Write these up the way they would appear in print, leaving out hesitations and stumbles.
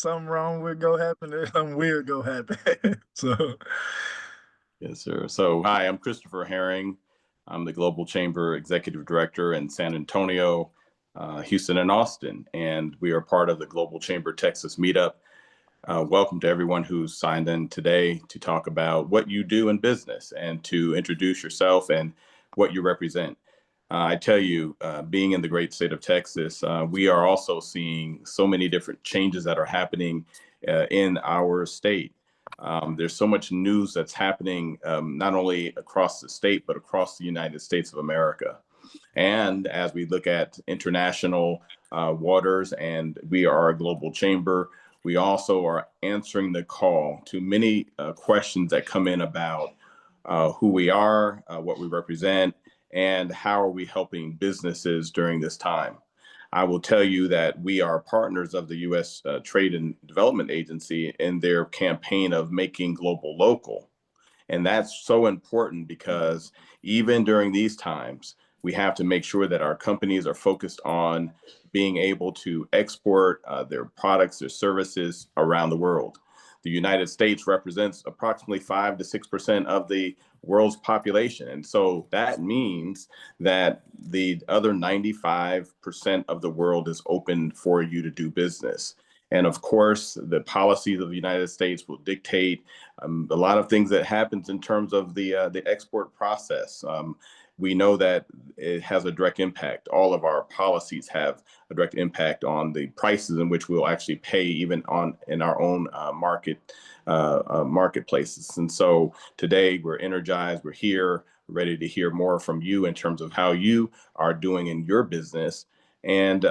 something wrong will go happen, and something weird go happen. So Yes, sir. So, hi, I'm Christopher Herring. I'm the Global Chamber Executive Director in San Antonio, Houston, and Austin. And we are part of the Global Chamber Texas Meetup. Welcome to everyone who's signed in today to talk about what you do in business and to introduce yourself and what you represent. I tell you, being in the great state of Texas, we are also seeing so many different changes that are happening in our state. There's so much news that's happening, not only across the state, but across the United States of America. And as we look at international waters, and we are a global chamber, we also are answering the call to many questions that come in about who we are, what we represent, and how are we helping businesses during this time. I will tell you that we are partners of the U.S. Trade and Development Agency in their campaign of making global local. And that's so important because even during these times, we have to make sure that our companies are focused on being able to export their products, their services around the world. The United States represents approximately 5 to 6% of the world's population. And so that means that the other 95% of the world is open for you to do business. And of course, the policies of the United States will dictate a lot of things that happens in terms of the export process. We know that it has a direct impact. All of our policies have a direct impact on the prices in which we'll actually pay, even on in our own marketplaces. And so today we're energized. We're here, ready to hear more from you in terms of how you are doing in your business. And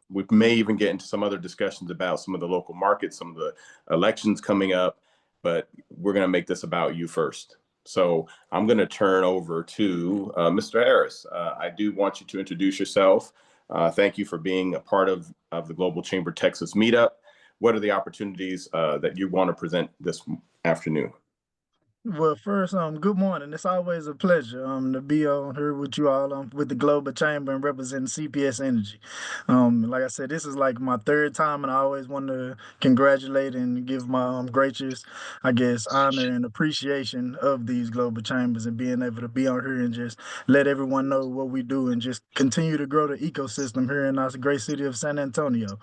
we may even get into some other discussions about some of the local markets, some of the elections coming up, but we're going to make this about you first. So I'm going to turn over to Mr. Harris. I do want you to introduce yourself. Thank you for being a part of the Global Chamber Texas Meetup. What are the opportunities that you want to present this afternoon? well, first, good morning. It's always a pleasure to be on here with you all with the Global Chamber and representing CPS Energy. Like I said, this is like my third time, and I always want to congratulate and give my greatest, I guess, honor and appreciation of these global chambers and being able to be on here and just let everyone know what we do and just continue to grow the ecosystem here in our great city of San Antonio.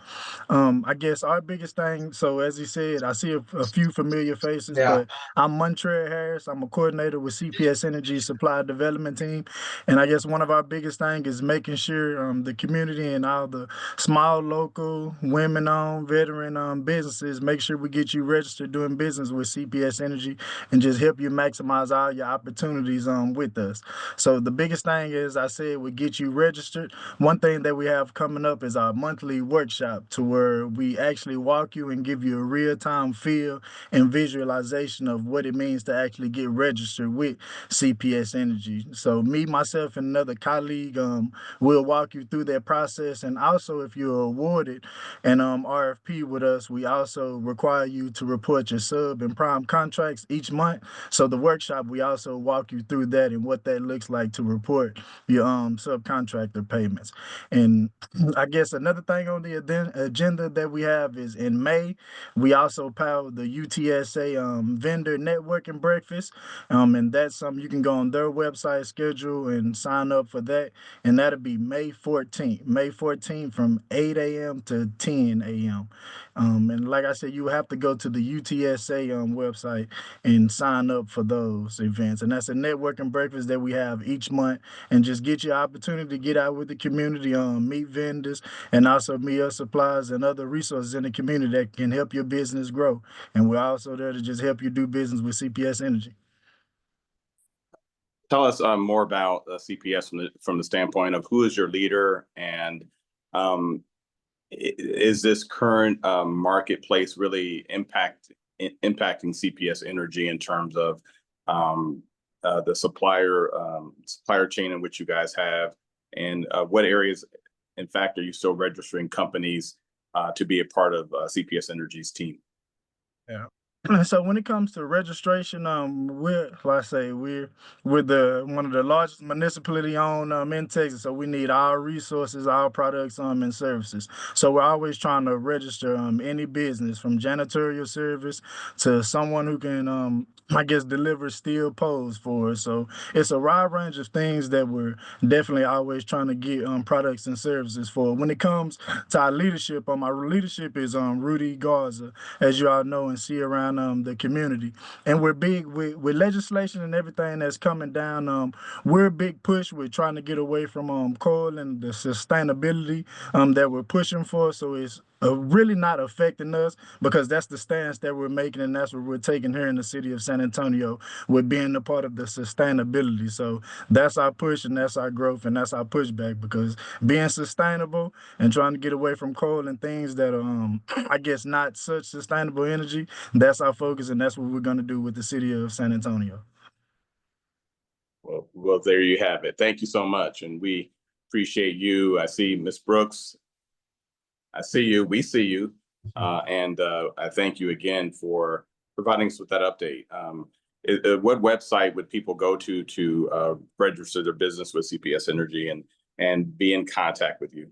I guess our biggest thing, so as you said, I see a few familiar faces, Yeah. but I'm Montreal Harris. I'm a coordinator with CPS Energy Supply Development Team. And I guess one of our biggest things is making sure the community and all the small, local, women-owned, veteran businesses, make sure we get you registered doing business with CPS Energy and just help you maximize all your opportunities with us. So the biggest thing is, I said, we get you registered. One thing that we have coming up is our monthly workshop to where we actually walk you and give you a real-time feel and visualization of what it means to actually get registered with CPS Energy. So me, myself, and another colleague will walk you through that process. And also, if you're awarded an RFP with us, we also require you to report your sub and prime contracts each month. So the workshop, we also walk you through that and what that looks like to report your subcontractor payments. And I guess another thing on the agenda that we have is in May, we also power the UTSA vendor networking breakfast. And that's something you can go on their website, schedule, and sign up for that. And that'll be May 14th. May 14th from 8 a.m. to 10 a.m. And like I said, you have to go to the UTSA website and sign up for those events. And that's a networking breakfast that we have each month and just get you an opportunity to get out with the community, meet vendors, and also meet us suppliers and other resources in the community that can help your business grow. And we're also there to just help you do business with CPS Energy. Tell us more about CPS from the standpoint of who is your leader, and is this current marketplace really impacting CPS Energy in terms of the supplier chain in which you guys have, and what areas, in fact, are you still registering companies to be a part of CPS Energy's team? Yeah. So when it comes to registration, we're like I say, we're the one of the largest municipality owned in Texas. So we need our resources, our products, and services. So we're always trying to register any business from janitorial service to someone who can I guess deliver steel poles for us. So it's a wide range of things that we're definitely always trying to get products and services for. When it comes to our leadership, our leadership is Rudy Garza, as you all know and see around the community. And we're big with legislation and everything that's coming down. We're a big push. We're trying to get away from coal and the sustainability that we're pushing for. So it's really not affecting us because that's the stance that we're making and that's what we're taking here in the city of San Antonio with being a part of the sustainability. So that's our push and that's our growth and that's our pushback because being sustainable and trying to get away from coal and things that are I guess not such sustainable energy. That's our focus, and that's what we're going to do with the city of San Antonio. Well, there you have it. Thank you so much, and we appreciate you. I see Miss Brooks. I see you. We see you, and I thank you again for providing us with that update. What website would people go to register their business with CPS Energy and be in contact with you?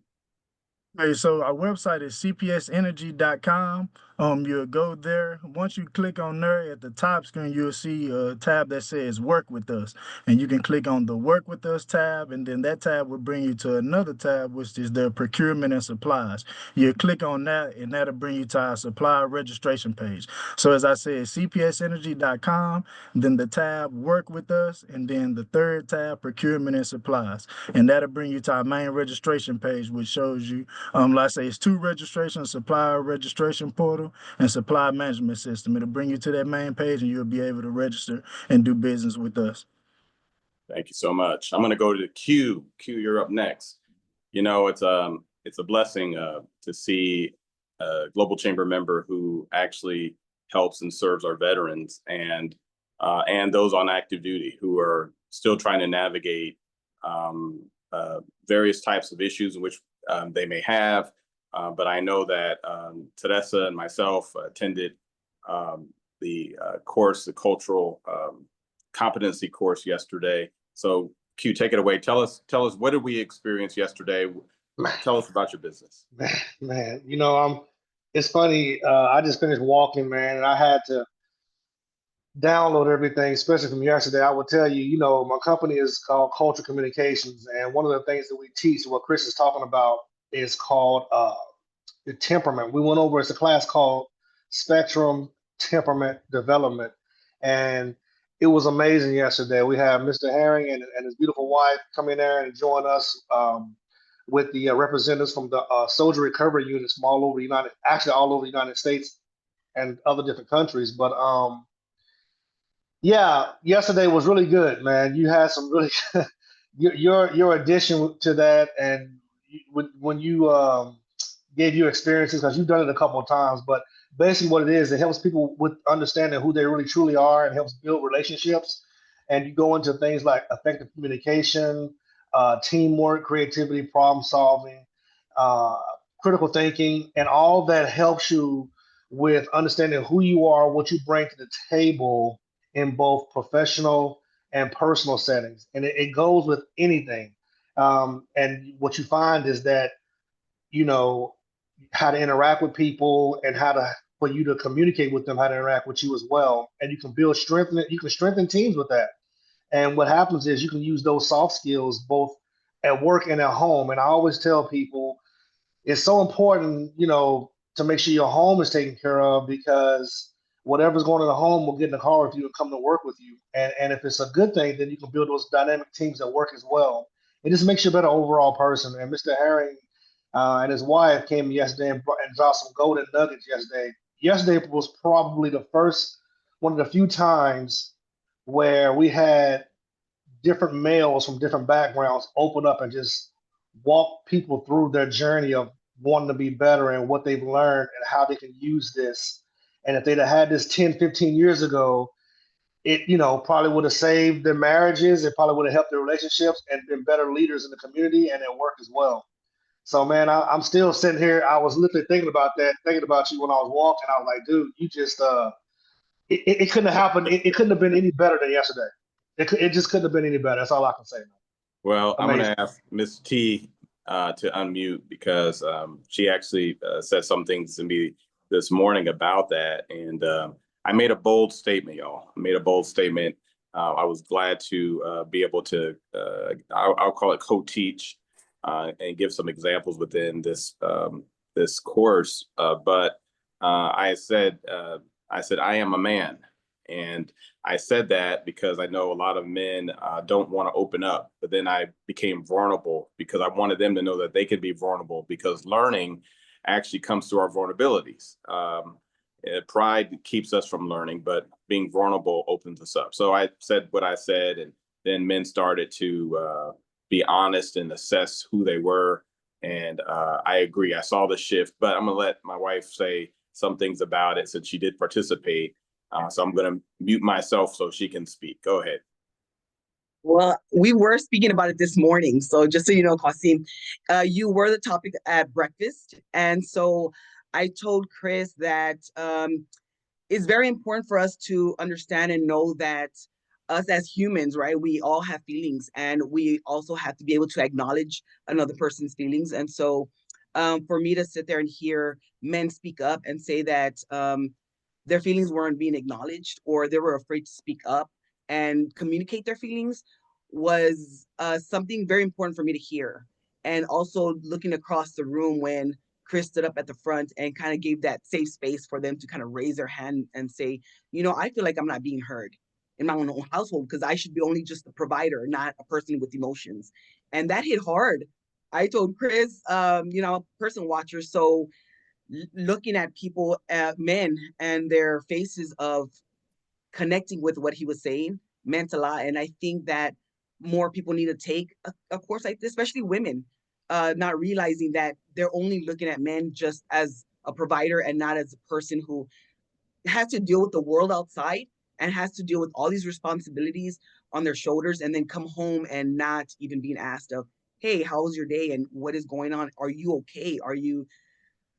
Hey, so our website is cpsenergy.com. You'll go there. Once you click on there at the top screen, you'll see a tab that says Work with Us. And you can click on the Work with Us tab, and then that tab will bring you to another tab, which is the Procurement and Supplies. You click on that, and that'll bring you to our supplier registration page. So as I said, cpsenergy.com, then the tab Work with Us, and then the third tab Procurement and Supplies. And that'll bring you to our main registration page, which shows you like I say, it's two registrations, supplier registration portal and supply management system. It'll bring you to that main page and you'll be able to register and do business with us. Thank you so much. I'm going to go to Q. Q, you're up next. You know, it's a blessing to see a Global Chamber member who actually helps and serves our veterans and those on active duty who are still trying to navigate various types of issues in which they may have. But I know that Teresa and myself attended the cultural competency course yesterday. So Q, take it away. Tell us what did we experience yesterday? Tell us about your business. Man, it's funny. I just finished walking, man, and I had to download everything, especially from yesterday. I will tell you, my company is called Culture Communications, and one of the things that we teach, what Chris is talking about, is called the temperament. We went over, it's a class called Spectrum Temperament Development, and it was amazing yesterday. We had Mr. Herring and his beautiful wife come in there and join us with the representatives from the soldier recovery units from all over the United States and other different countries. But yeah, yesterday was really good, man. You had some really your addition to that, and when you gave your experiences, because you've done it a couple of times. But basically, what it is, it helps people with understanding who they really truly are, and helps build relationships. And you go into things like effective communication, teamwork, creativity, problem solving, uh, critical thinking, and all that helps you with understanding who you are, what you bring to the table in both professional and personal settings. And it goes with anything. And what you find is that, you know, how to interact with people and for you to communicate with them, how to interact with you as well. And you can strengthen teams with that. And what happens is you can use those soft skills both at work and at home. And I always tell people it's so important, to make sure your home is taken care of, because whatever's going on at home will get in the car with you and come to work with you. And if it's a good thing, then you can build those dynamic teams at work as well. It just makes you a better overall person. And Mr. Herring and his wife came yesterday and dropped some golden nuggets yesterday. Yesterday was probably one of the few times where we had different males from different backgrounds open up and just walk people through their journey of wanting to be better and what they've learned and how they can use this. And if they'd have had this 10, 15 years ago, it, probably would have saved their marriages. It probably would have helped their relationships and been better leaders in the community and at work as well. So, man, I'm still sitting here. I was literally thinking about you when I was walking. I was like, dude, you just it couldn't have happened. It couldn't have been any better than yesterday. It just couldn't have been any better. That's all I can say. Well, I'm going Amazing. to ask Miss T to unmute because she actually said some things to me this morning about that. And I made a bold statement, y'all. I made a bold statement. I was glad to be able to, I'll call it co-teach and give some examples within this course. But I said, I am a man. And I said that because I know a lot of men don't want to open up, but then I became vulnerable because I wanted them to know that they could be vulnerable because learning actually comes through our vulnerabilities. Pride keeps us from learning, but being vulnerable opens us up. So I said what I said, and then men started to be honest and assess who they were. And I agree. I saw the shift, but I'm going to let my wife say some things about it since she did participate. So I'm going to mute myself so she can speak. Go ahead. Well, we were speaking about it this morning. So just so you know, Qasim, you were the topic at breakfast. And so I told Chris that it's very important for us to understand and know that us as humans, right, we all have feelings and we also have to be able to acknowledge another person's feelings. And so for me to sit there and hear men speak up and say that their feelings weren't being acknowledged or they were afraid to speak up and communicate their feelings was something very important for me to hear. And also looking across the room when Chris stood up at the front and kind of gave that safe space for them to kind of raise their hand and say, you know, I feel like I'm not being heard in my own household because I should be only just a provider, not a person with emotions. And that hit hard. I told Chris, you know, person watcher. So looking at people, men and their faces of connecting with what he was saying meant a lot. And I think that more people need to take a course like this, especially women, not realizing that they're only looking at men just as a provider and not as a person who has to deal with the world outside and has to deal with all these responsibilities on their shoulders and then come home and not even being asked of, hey, how was your day and what is going on? Are you okay? Are you,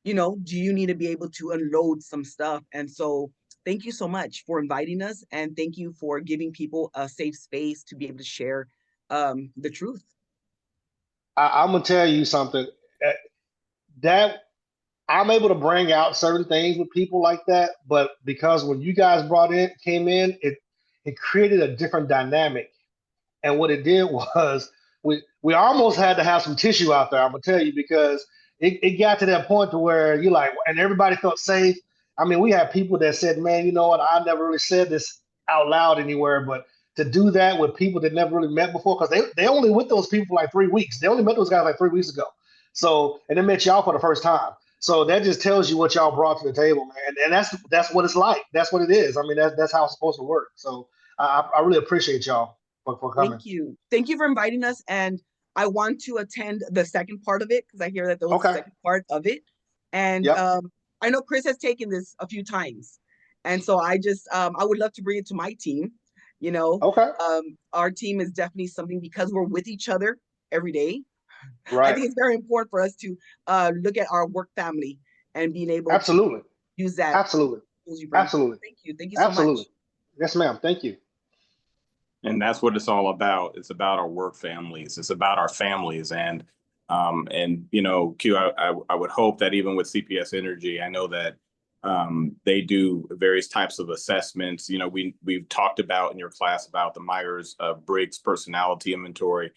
you know, do you need to be able to unload some stuff? And so thank you so much for inviting us. And thank you for giving people a safe space to be able to share the truth. I'm gonna tell you something. uh, That I'm able to bring out certain things with people like that, but because when you guys came in, it created a different dynamic. And what it did was we almost had to have some tissue out there. I'm gonna tell you because it got to that point to where you like, and everybody felt safe. I mean, we had people that said, "Man, you know what? I never really said this out loud anywhere," but to do that with people that never really met before, because they only with those people for like 3 weeks. They only met those guys like 3 weeks ago. So and they met y'all for the first time. So that just tells you what y'all brought to the table, man. And that's what it's like. That's what it is. I mean, that's how it's supposed to work. So I really appreciate y'all for coming. Thank you. Thank you for inviting us. And I want to attend the second part of it because I hear that there was a Okay. second part of it. And Yep. I know Chris has taken this a few times. And so I just, I would love to bring it to my team. You know, Okay. our team is definitely something because we're with each other every day. I Right. think it's very important for us to look at our work family and being able to Absolutely. use that Absolutely. tools you bring. Absolutely. Thank you. Thank you so much. Absolutely. Yes, ma'am. Thank you. And that's what it's all about. It's about our work families. It's about our families. And you know, Q, I would hope that even with CPS Energy, I know that they do various types of assessments. You know, we've talked about in your class about the Myers-Briggs personality inventory.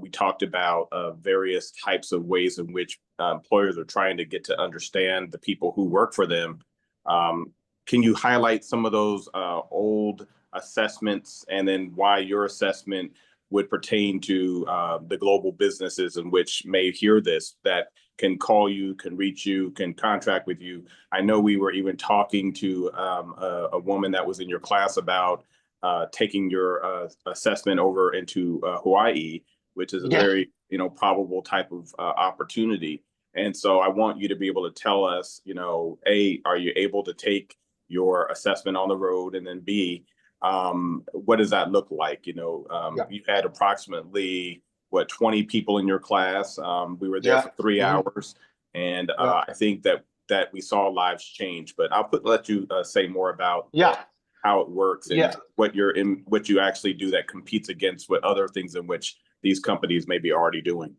We talked about various types of ways in which employers are trying to get to understand the people who work for them. Um, can you highlight some of those old assessments and then why your assessment would pertain to the global businesses in which may hear this that can call you, can reach you, can contract with you? I know we were even talking to a woman that was in your class about taking your assessment over into Hawaii, which is a Yeah. very, you know, probable type of opportunity. And so I want you to be able to tell us, you know, A, are you able to take your assessment on the road? And then B, what does that look like? You know, Yeah. you had approximately what 20 people in your class. We were there Yeah. for 3 Hmm. hours, and Yeah. I think that we saw lives change. But let you say more about Yeah. how it works and Yeah. what you actually do that competes against what other things in which these companies may be already doing.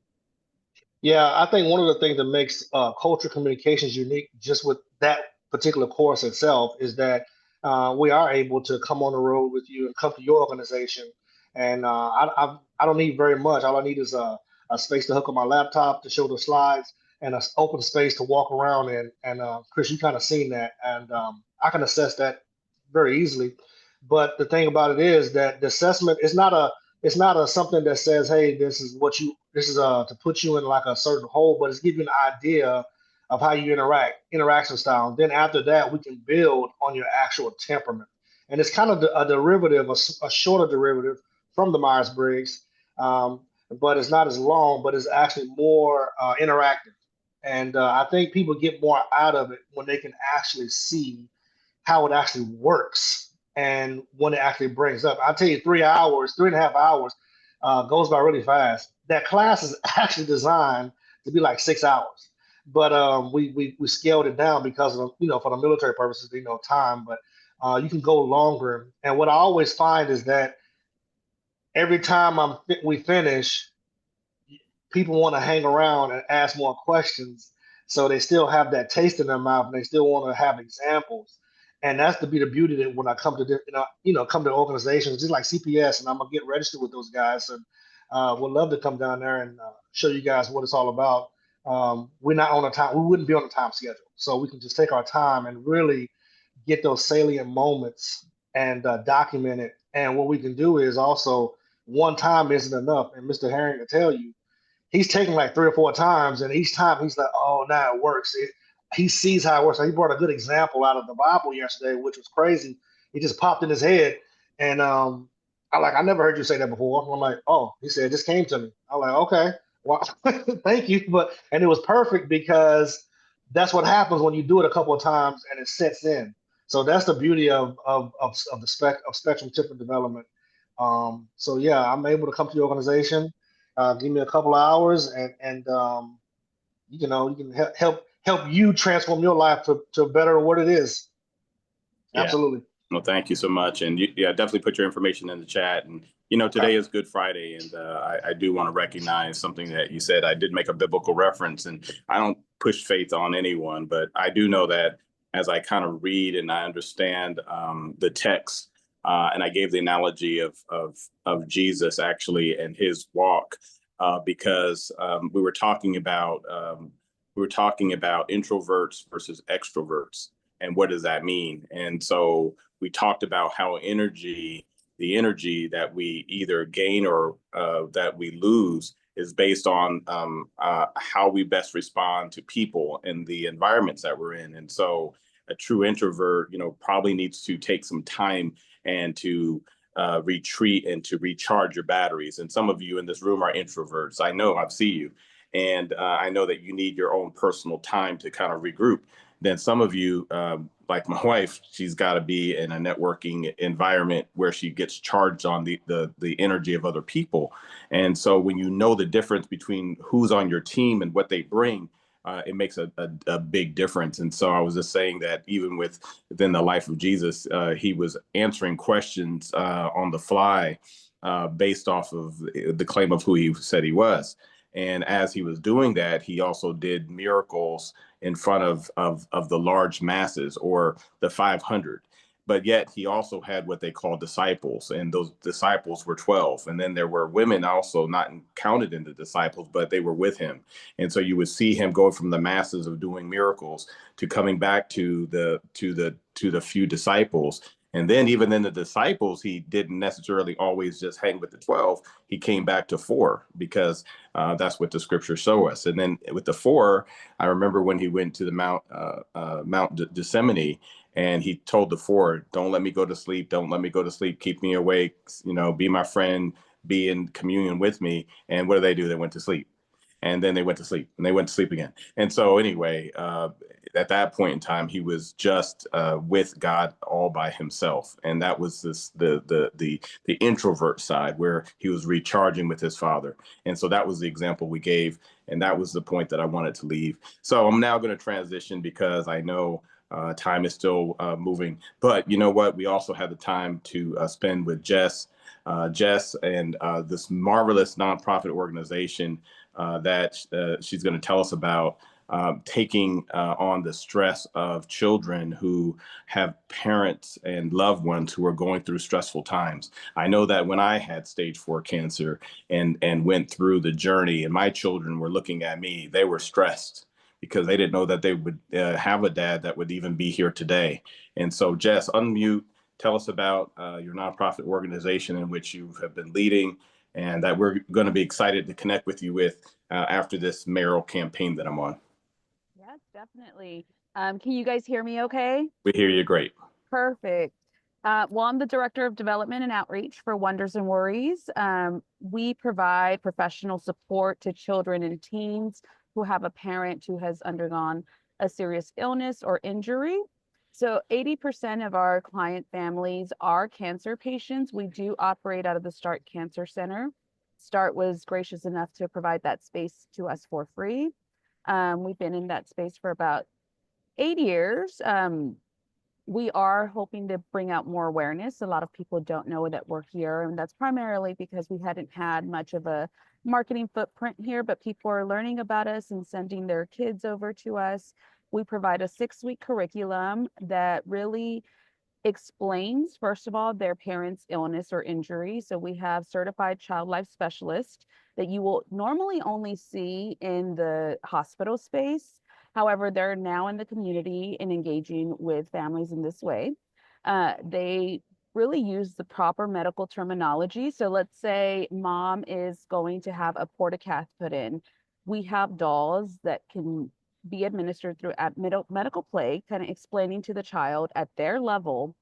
Yeah, I think one of the things that makes culture communications unique, just with that particular course itself, is that we are able to come on the road with you and come to your organization. And I don't need very much. All I need is a space to hook up my laptop to show the slides and an open space to walk around in. And Chris, you kind of seen that, and I can assess that very easily. But the thing about it is that the assessment is not a something that says, hey, this is to put you in like a certain hole, but it's give you an idea of how you interaction style. And then after that, we can build on your actual temperament. And it's kind of a derivative, a shorter derivative from the Myers-Briggs, um, but it's not as long, but it's actually more interactive. And I think people get more out of it when they can actually see how it actually works and when it actually brings up. I'll tell you, 3 hours, 3.5 hours goes by really fast. That class is actually designed to be like 6 hours, but we scaled it down because of, for the military purposes, time. But you can go longer. And what I always find is that every time we finish, people want to hang around and ask more questions. So they still have that taste in their mouth and they still want to have examples. And that's to be the beauty that when I come to, come to organizations just like CPS, and I'm going to get registered with those guys. And would love to come down there and show you guys what it's all about. We're not on a time, we wouldn't be on a time schedule. So we can just take our time and really get those salient moments and document it. And what we can do is also, one time isn't enough. And Mr. Herring will tell you, he's taken like 3 or 4 times, and each time he's like, "Oh, now it works." He sees how it works. So he brought a good example out of the Bible yesterday, which was crazy. He just popped in his head, and I never heard you say that before. I'm like, "Oh," he said, "It just came to me." I'm like, "Okay, well, thank you," and it was perfect because that's what happens when you do it a couple of times and it sets in. So that's the beauty of the spectrum tip development. So yeah, I'm able to come to your organization, give me a couple of hours, and you can help you transform your life to better what it is. Yeah. Absolutely. Well, thank you so much. And definitely put your information in the chat. And, today is Good Friday. And I do want to recognize something that you said. I did make a biblical reference, and I don't push faith on anyone, but I do know that as I kind of read and I understand the text, and I gave the analogy of Jesus actually and his walk, because we were talking about introverts versus extroverts. And what does that mean? And so we talked about how the energy that we either gain or that we lose is based on how we best respond to people and the environments that we're in. And so a true introvert, probably needs to take some time and to retreat and to recharge your batteries. And some of you in this room are introverts. I know, I see you. And I know that you need your own personal time to kind of regroup. Then some of you, like my wife, she's got to be in a networking environment where she gets charged on the energy of other people. And so when you know the difference between who's on your team and what they bring, it makes a big difference. And so I was just saying that even within the life of Jesus, he was answering questions on the fly based off of the claim of who he said he was. And as he was doing that, he also did miracles in front of the large masses, or the 500. But yet he also had what they call disciples, and those disciples were 12. And then there were women also not counted in the disciples, but they were with him. And so you would see him go from the masses of doing miracles to coming back to the few disciples. And then even in the disciples, he didn't necessarily always just hang with the 12. He came back to 4 because that's what the scriptures show us. And then with the 4, I remember when he went to the Mount Gethsemane, and he told the 4, "Don't let me go to sleep. Don't let me go to sleep. Keep me awake. Be my friend. Be in communion with me." And what did? They went to sleep. And then they went to sleep, and they went to sleep again. And so anyway, at that point in time, he was just with God all by himself. And that was the introvert side, where he was recharging with his Father. And so that was the example we gave. And that was the point that I wanted to leave. So I'm now going to transition, because I know Time is still moving, but you know what? We also have the time to spend with Jess. Jess and this marvelous nonprofit organization that she's going to tell us about, taking on the stress of children who have parents and loved ones who are going through stressful times. I know that when I had stage 4 cancer and went through the journey, and my children were looking at me, they were stressed because they didn't know that they would have a dad that would even be here today. And so, Jess, unmute, tell us about your nonprofit organization in which you have been leading, and that we're going to be excited to connect with you with after this mayoral campaign that I'm on. Yes, definitely. Can you guys hear me okay? We hear you great. Perfect. Well, I'm the Director of Development and Outreach for Wonders and Worries. We provide professional support to children and teens who have a parent who has undergone a serious illness or injury. So 80% of our client families are cancer patients. We do operate out of the START Cancer Center. START was gracious enough to provide that space to us for free. We've been in that space for about 8 years. We are hoping to bring out more awareness. A lot of people don't know that we're here, and that's primarily because we hadn't had much of a marketing footprint here, but people are learning about us and sending their kids over to us. We provide a 6-week curriculum that really explains, first of all, their parents' illness or injury. So we have certified child life specialists that you will normally only see in the hospital space. However, they're now in the community and engaging with families in this way. They really use the proper medical terminology. So let's say mom is going to have a portacath put in. We have dolls that can be administered through medical play, kind of explaining to the child at their level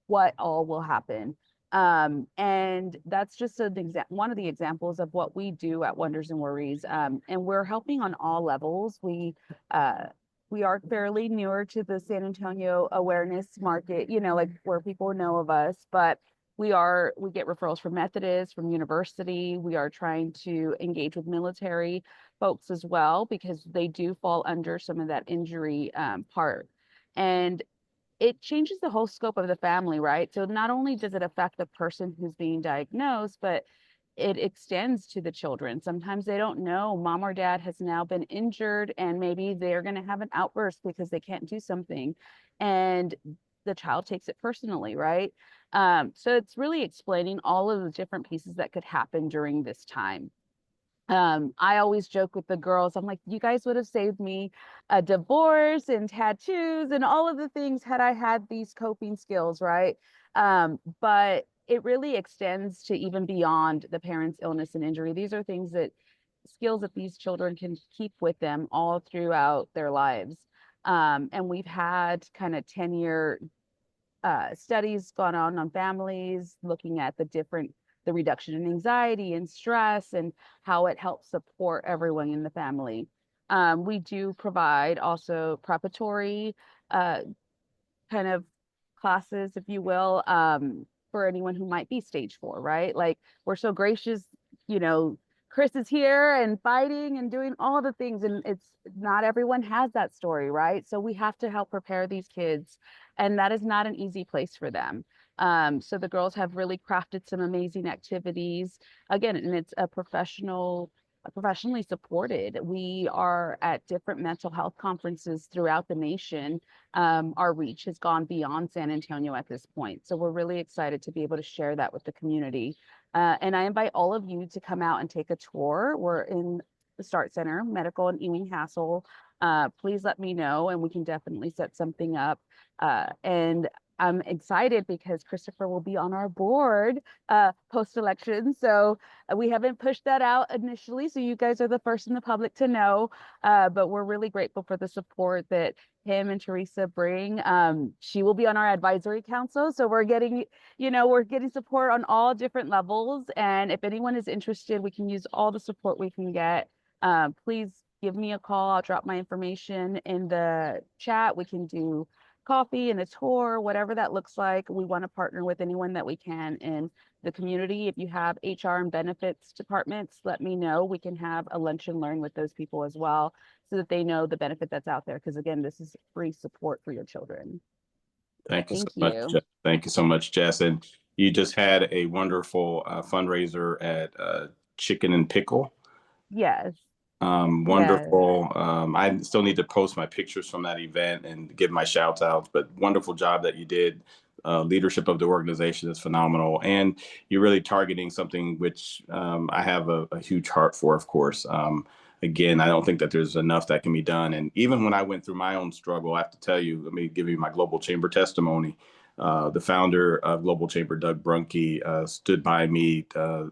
what all will happen. And that's just one of the examples of what we do at Wonders and Worries. And we're helping on all levels. We are fairly newer to the San Antonio awareness market, like where people know of us, but we get referrals from Methodist, from university. We are trying to engage with military folks as well, because they do fall under some of that injury part. And it changes the whole scope of the family, right? So not only does it affect the person who's being diagnosed, but it extends to the children. Sometimes they don't know mom or dad has now been injured, and maybe they're going to have an outburst because they can't do something. And the child takes it personally, right? So it's really explaining all of the different pieces that could happen during this time. I always joke with the girls, I'm like, you guys would have saved me a divorce and tattoos and all of the things had I had these coping skills, right? But it really extends to even beyond the parent's illness and injury. These are skills that these children can keep with them all throughout their lives. And we've had kind of 10-year studies gone on families, looking at the reduction in anxiety and stress and how it helps support everyone in the family. We do provide also preparatory kind of classes, if you will, for anyone who might be stage 4, right? Like, we're so gracious, Chris is here and fighting and doing all the things, and it's not everyone has that story, right? So we have to help prepare these kids, and that is not an easy place for them. So the girls have really crafted some amazing activities. Again, and it's professionally supported. We are at different mental health conferences throughout the nation. Our reach has gone beyond San Antonio at this point. So we're really excited to be able to share that with the community. And I invite all of you to come out and take a tour. We're in the START Center, Medical and Ewing Hassel. Please let me know, and we can definitely set something up. And I'm excited because Christopher will be on our board post-election. So we haven't pushed that out initially. So you guys are the first in the public to know. But we're really grateful for the support that him and Teresa bring. She will be on our advisory council. So we're getting support on all different levels. And if anyone is interested, we can use all the support we can get. Please give me a call. I'll drop my information in the chat. We can do coffee and a tour, whatever that looks like. We want to partner with anyone that we can in the community. If you have HR and benefits departments, let me know. We can have a lunch and learn with those people as well so that they know the benefit that's out there. Because again, this is free support for your children. Thank you so Thank much. you. Thank you so much, Jess. And you just had a wonderful fundraiser at Chicken and Pickle. Yes. Yes. Wonderful. I still need to post my pictures from that event and give my shouts outs, but wonderful job that you did. Leadership of the organization is phenomenal. And you're really targeting something which I have a huge heart for, of course. Again, I don't think that there's enough that can be done. And even when I went through my own struggle, I have to tell you, let me give you my Global Chamber testimony. The founder of Global Chamber, Doug Brunke, stood by me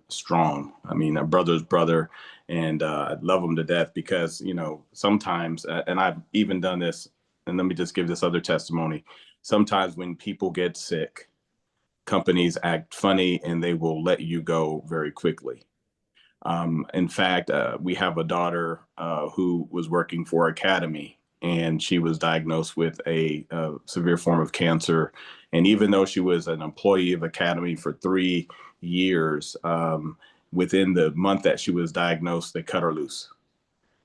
strong. I mean, a brother's brother, and I love him to death because, you know, sometimes, and I've even done this, and let me just give this other testimony. Sometimes when people get sick, companies act funny and they will let you go very quickly. In fact, we have a daughter who was working for Academy, and she was diagnosed with a severe form of cancer. And even though she was an employee of Academy for 3 years, within the month that she was diagnosed, they cut her loose.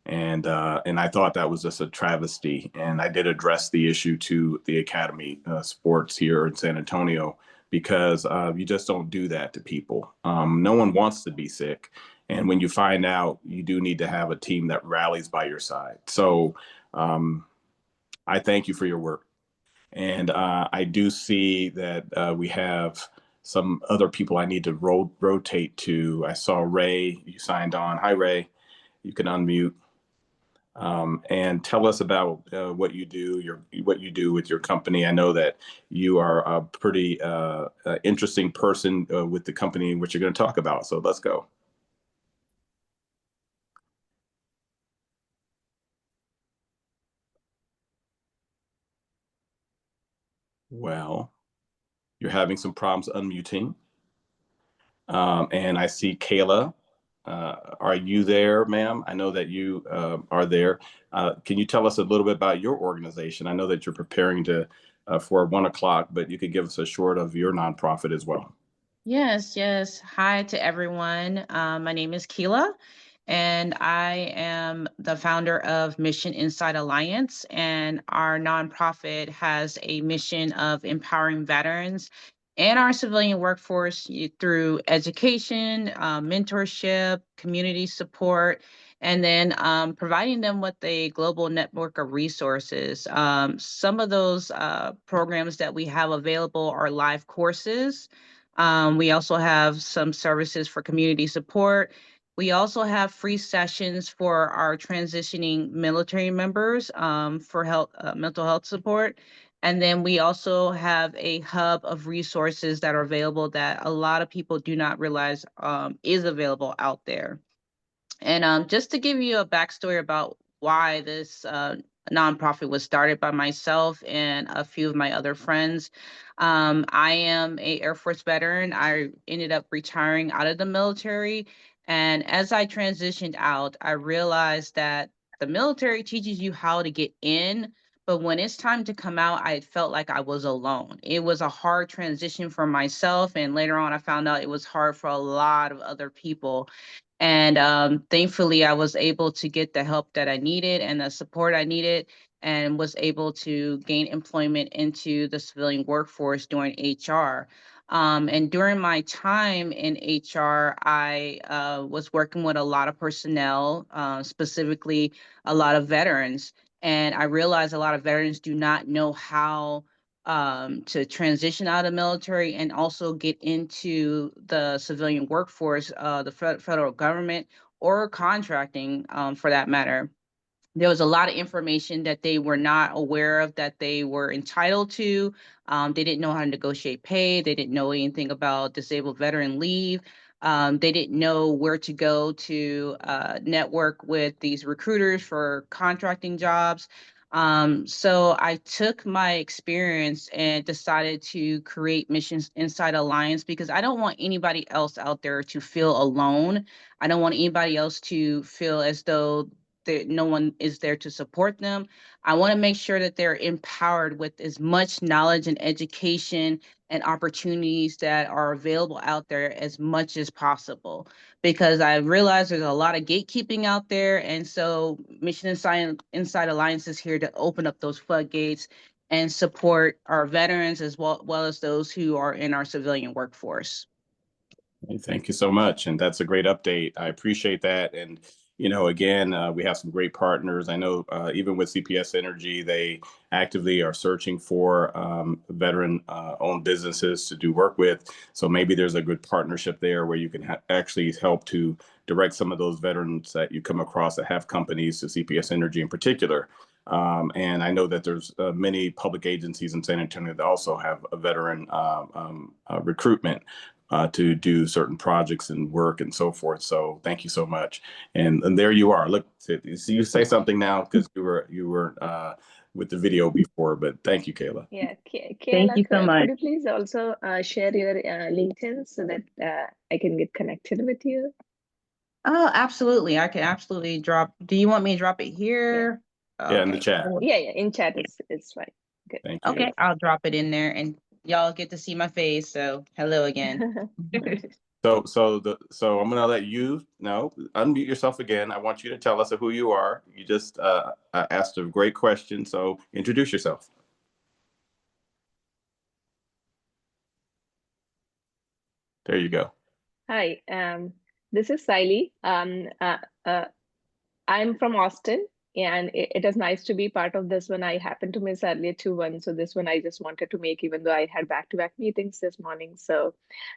And I thought that was just a travesty. And I did address the issue to the Academy Sports here in San Antonio because you just don't do that to people. No one wants to be sick. And when you find out, you do need to have a team that rallies by your side. So I thank you for your work. And I do see that we have some other people I need to rotate to. I saw Ray, you signed on. Hi, Ray. You can unmute. And tell us about what you do, what you do with your company. I know that you are a pretty interesting person with the company which you're going to talk about. So let's go. Well, you're having some problems unmuting. And I see Kayla. Are you there, ma'am? I know that you are there. Can you tell us a little bit about your organization? I know that you're preparing to for 1 o'clock, but you could give us a short of your nonprofit as well. Yes, yes. Hi to everyone. My name is Keela, and I am the founder of Mission Inside Alliance. And our nonprofit has a mission of empowering veterans and our civilian workforce through education, mentorship, community support, and then providing them with a global network of resources. Some of those programs that we have available are live courses. We also have some services for community support. We also have free sessions for our transitioning military members for health, mental health support. And then we also have a hub of resources that are available that a lot of people do not realize is available out there. And just to give you a backstory about why this nonprofit was started by myself and a few of my other friends. I am a Air Force veteran. I ended up retiring out of the military. And as I transitioned out, I realized that the military teaches you how to get in, but when it's time to come out, I felt like I was alone. It was a hard transition for myself. And later on, I found out it was hard for a lot of other people. And thankfully, I was able to get the help that I needed and the support I needed, and was able to gain employment into the civilian workforce doing HR. And during my time in HR, I was working with a lot of personnel, specifically a lot of veterans. And I realized a lot of veterans do not know how to transition out of the military and also get into the civilian workforce, the federal government, or contracting for that matter. There was a lot of information that they were not aware of that they were entitled to. They didn't know how to negotiate pay. They didn't know anything about disabled veteran leave. They didn't know where to go to network with these recruiters for contracting jobs. So I took my experience and decided to create Missions Inside Alliance because I don't want anybody else out there to feel alone. I don't want anybody else to feel as though no one is there to support them. I want to make sure that they're empowered with as much knowledge and education and opportunities that are available out there as much as possible, because I realize there's a lot of gatekeeping out there. And so Mission Inside Alliance is here to open up those floodgates and support our veterans as well as those who are in our civilian workforce. Thank you so much. And that's a great update. I appreciate that. And, you know, again, we have some great partners. I know even with CPS Energy, they actively are searching for veteran-owned businesses to do work with. So maybe there's a good partnership there where you can actually help to direct some of those veterans that you come across that have companies to CPS Energy in particular. And I know that there's many public agencies in San Antonio that also have a veteran recruitment to do certain projects and work and so forth. So thank you so much. And there you are. Look, you say something now because you were with the video before, but thank you, Kayla. Yeah, Thank Kayla, you so much. could you please also share your LinkedIn so that I can get connected with you? Oh, absolutely. I can absolutely drop. Do you want me to drop it here? Yeah, in the chat. Yeah, in chat it's fine. Good. Thank you. Okay, I'll drop it in there and y'all get to see my face. So hello again. So I'm gonna let you unmute yourself again. I want you to tell us who you are. You just asked a great question, so introduce yourself. There you go. Hi, this is Siley. I'm from Austin, and it is nice to be part of this one. I happened to miss earlier 2-1, so this one I just wanted to make, even though I had back-to-back meetings this morning. So,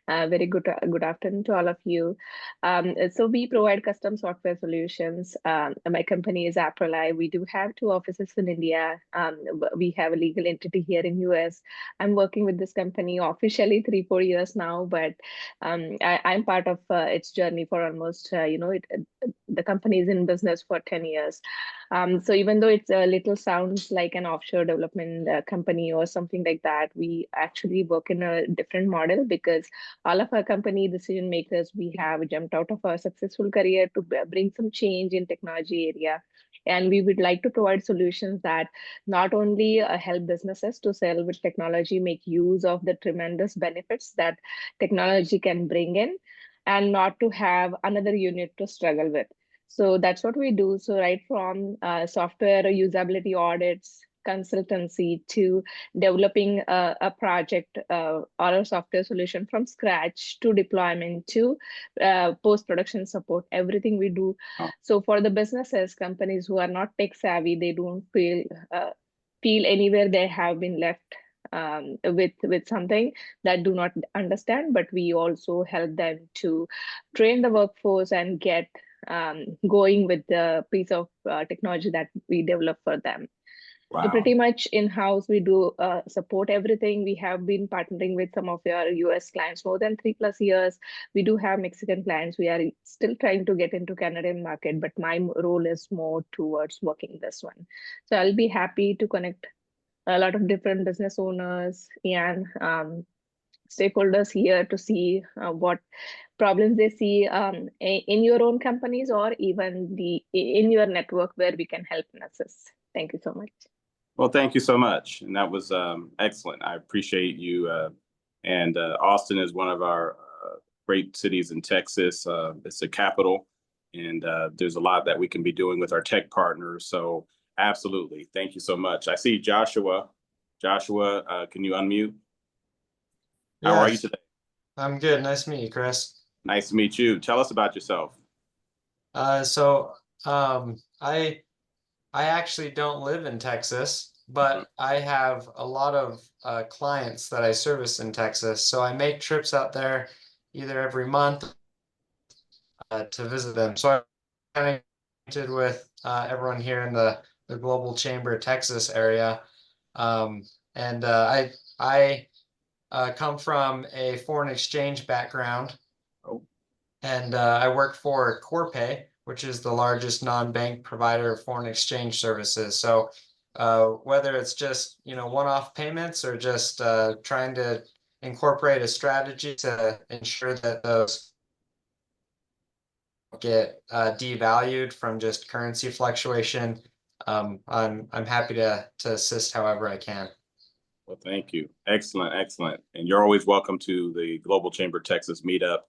very good afternoon to all of you. So we provide custom software solutions. My company is Aprili. We do have 2 offices in India. We have a legal entity here in US. I'm working with this company officially 3-4 years now, but I'm part of its journey for almost the company is in business for 10 years. So even though it's a little sounds like an offshore development company or something like that, we actually work in a different model because all of our company decision makers, we have jumped out of our successful career to bring some change in technology area. And we would like to provide solutions that not only help businesses to sell with technology, make use of the tremendous benefits that technology can bring in, and not to have another unit to struggle with. So that's what we do. So right from software usability audits, consultancy to developing a project or a software solution from scratch to deployment to post-production support, everything we do. So for the businesses, companies who are not tech savvy, they don't feel anywhere they have been left with something that do not understand, but we also help them to train the workforce and get going with the piece of technology that we develop for them. Wow. So pretty much in-house, we do support everything. We have been partnering with some of your US clients more than 3+ years. We do have Mexican clients. We are still trying to get into Canadian market, but my role is more towards working this one. So I'll be happy to connect a lot of different business owners and stakeholders here to see what problems they see in your own companies or even in your network where we can help and assist. Thank you so much. Well, thank you so much. And that was excellent. I appreciate you. And Austin is one of our great cities in Texas. It's the capital. And there's a lot that we can be doing with our tech partners. So absolutely. Thank you so much. I see Joshua. Joshua, can you unmute? How are you today? I'm good. Nice to meet you, Chris. Nice to meet you. Tell us about yourself. I actually don't live in Texas, but I have a lot of clients that I service in Texas. So I make trips out there either every month to visit them. So I'm kind of connected with everyone here in the Global Chamber Texas area. I come from a foreign exchange background. And I work for Corpay, which is the largest non-bank provider of foreign exchange services. So whether it's just one-off payments or just trying to incorporate a strategy to ensure that those get devalued from just currency fluctuation. I'm happy to assist however I can. Well, thank you. Excellent, excellent. And you're always welcome to the Global Chamber Texas Meetup.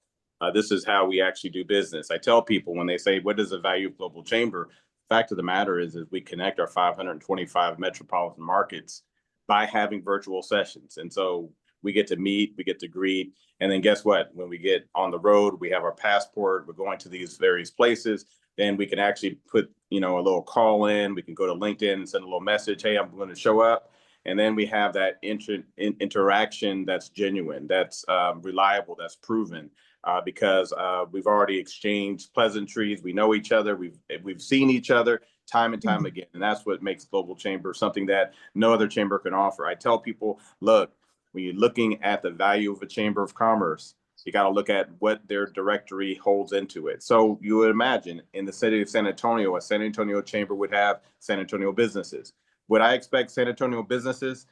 This is how we actually do business. I tell people when they say, what is the value of Global Chamber? The fact of the matter is we connect our 525 metropolitan markets by having virtual sessions. And so we get to meet, we get to greet, and then guess what? When we get on the road, we have our passport, we're going to these various places, then we can actually put, a little call in, we can go to LinkedIn and send a little message, hey, I'm going to show up. And then we have that interaction that's genuine, that's reliable, that's proven, because we've already exchanged pleasantries. We know each other. We've seen each other time and time again. And that's what makes Global Chamber something that no other chamber can offer. I tell people, look, when you're looking at the value of a chamber of commerce, you got to look at what their directory holds into it. So you would imagine in the city of San Antonio, a San Antonio chamber would have San Antonio businesses. Would I expect San Antonio businesses,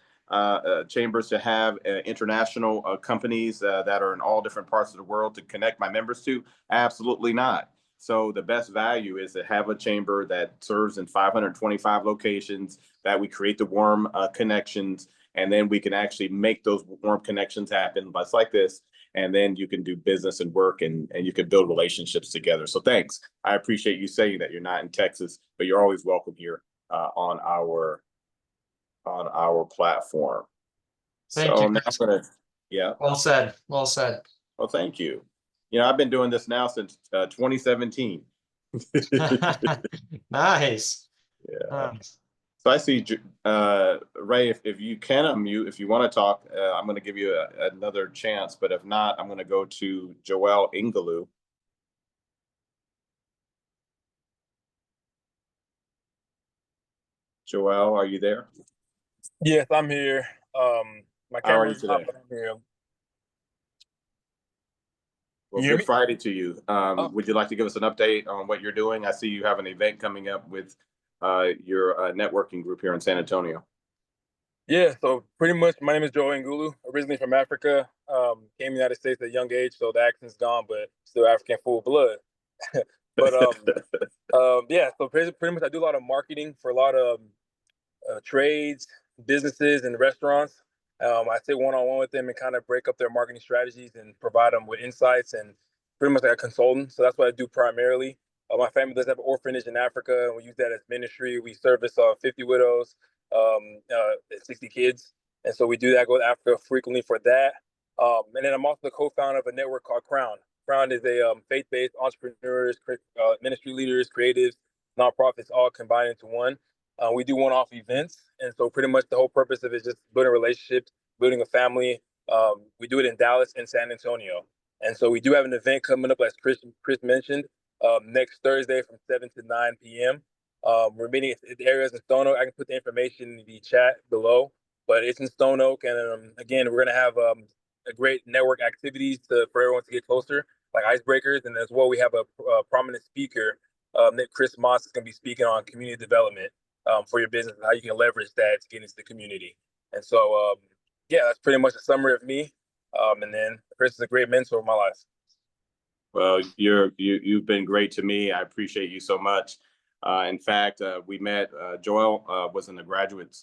chambers to have international companies that are in all different parts of the world to connect my members to? Absolutely not. So the best value is to have a chamber that serves in 525 locations, that we create the warm connections, and then we can actually make those warm connections happen, just like this. And then you can do business and work, and you can build relationships together. So thanks. I appreciate you saying that you're not in Texas, but you're always welcome here on our platform. Thank so you. now I'm gonna, yeah. Well said. Well said. Well, thank you. I've been doing this now since 2017. Nice. Yeah. Nice. So I see, Ray, if you can unmute, if you want to talk, I'm going to give you another chance. But if not, I'm going to go to Joelle Ingaloo. Joelle, are you there? Yes, I'm here. My How are you camera's today? off, but I'm here. Well, You hear good me? Friday to you. Would you like to give us an update on what you're doing? I see you have an event coming up with your networking group here in San Antonio. Yeah, so pretty much my name is Joe Ngulu, originally from Africa. Came to the United States at a young age, so the accent's gone, but still African full blood. But yeah, so pretty much I do a lot of marketing for a lot of trades, businesses, and restaurants. I sit one-on-one with them and kind of break up their marketing strategies and provide them with insights and pretty much like a consultant. So that's what I do primarily. My family does have an orphanage in Africa, and we use that as ministry. We service 50 widows, 60 kids. And so we do that, go to Africa frequently for that. And then I'm also the co-founder of a network called Crown. Crown is a faith-based entrepreneurs, ministry leaders, creatives, nonprofits all combined into one. We do one-off events, and so pretty much the whole purpose of it is just building relationships, building a family. We do it in Dallas and San Antonio, and so we do have an event coming up, as Chris mentioned, next Thursday from 7 to 9 p.m. We're meeting at the areas in Stone Oak. I can put the information in the chat below, but it's in Stone Oak, and again, we're gonna have a great network activities for everyone to get closer, like icebreakers, and as well we have a prominent speaker, Chris Moss, is gonna be speaking on community development. For your business and how you can leverage that to get into the community. And so, yeah, that's pretty much a summary of me. And then Chris is a great mentor in my life. Well, you've been great to me. I appreciate you so much. In fact, we met. Joel was in the graduate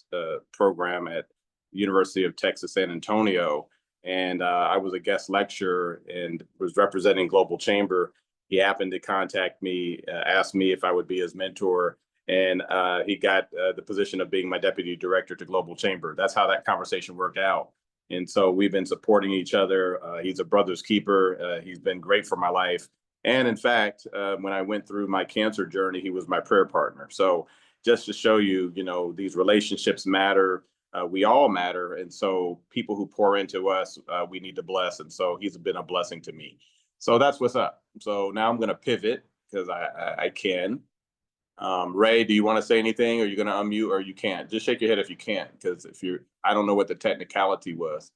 program at University of Texas San Antonio, and I was a guest lecturer and was representing Global Chamber. He happened to contact me, asked me if I would be his mentor, and he got the position of being my deputy director to Global Chamber. That's how that conversation worked out. And so we've been supporting each other. He's a brother's keeper. He's been great for my life. And in fact, when I went through my cancer journey, he was my prayer partner. So just to show you, these relationships matter. We all matter. And so people who pour into us, we need to bless. And so he's been a blessing to me. So that's what's up. So now I'm going to pivot because I can. Ray, do you want to say anything, or are you going to unmute, or you can't? Just shake your head if you can't, because I don't know what the technicality was.